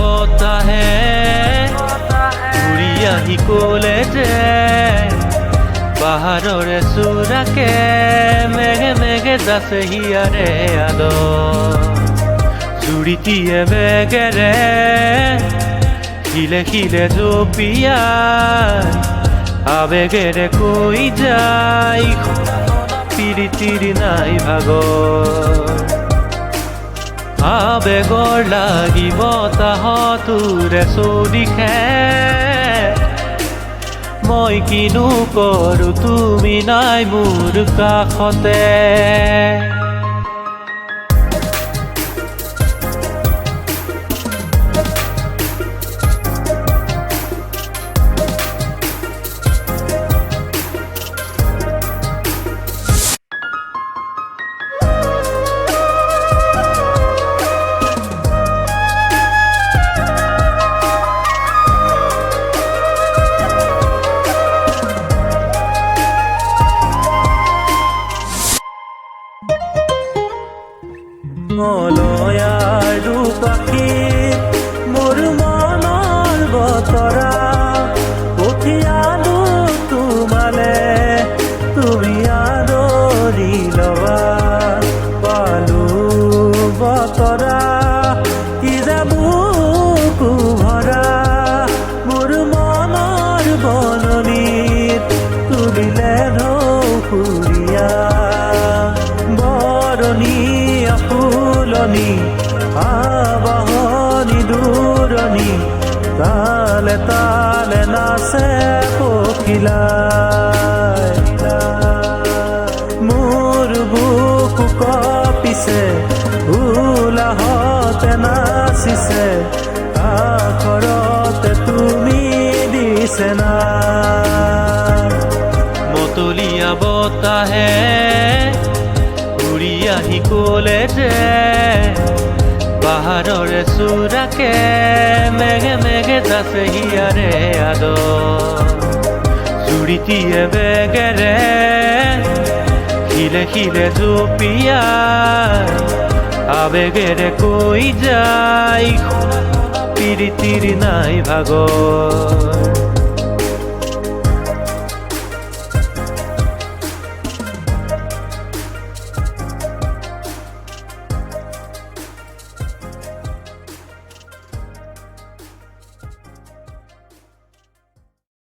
বতাহে ঘূৰি আহি ক'লে যে পাহাৰৰে চূড়াকে মেঘে মেঘে যাচে হিয়াৰে আদৰ জুৰিটিয়ে বেগেৰে শিলে শিলে জপিয়াই আবেগেৰে কৈ যায় পিৰিতিৰ নাই ভাগৰ আবেগৰ লাগি বতাহতোৰে চৌদিশে মই কিনো কৰো তুমি নাই মোৰ কাষতে মলয়াৰু পাখি মোৰ মনৰ বতৰা পঠিয়ালো তোমালে তুমি আদৰি লবা পালো বতৰা কি বুকু ভৰা মোৰ মনৰ বননিত তুলিলে ঢৌকুৰীয়া বৰণী ফুলনি আবাহনি দূৰণি তালে তালে নাচে পখিলাই মোৰ বুকু কঁপিছে উলাহতে নাচিছে আখৰতে তুমি দিছে না মতলীয়া বতাহে ঘূৰি আহি ক'লে যে পাহাৰৰে চূড়াকে মেঘে মেঘে যাচে হিয়াৰে আদৰ জুৰিটিয়ে বেগেৰে শিলে শিলে জপিয়াই আবেগেৰে কৈ যায় পিৰিতিৰ নাই ভাগৰ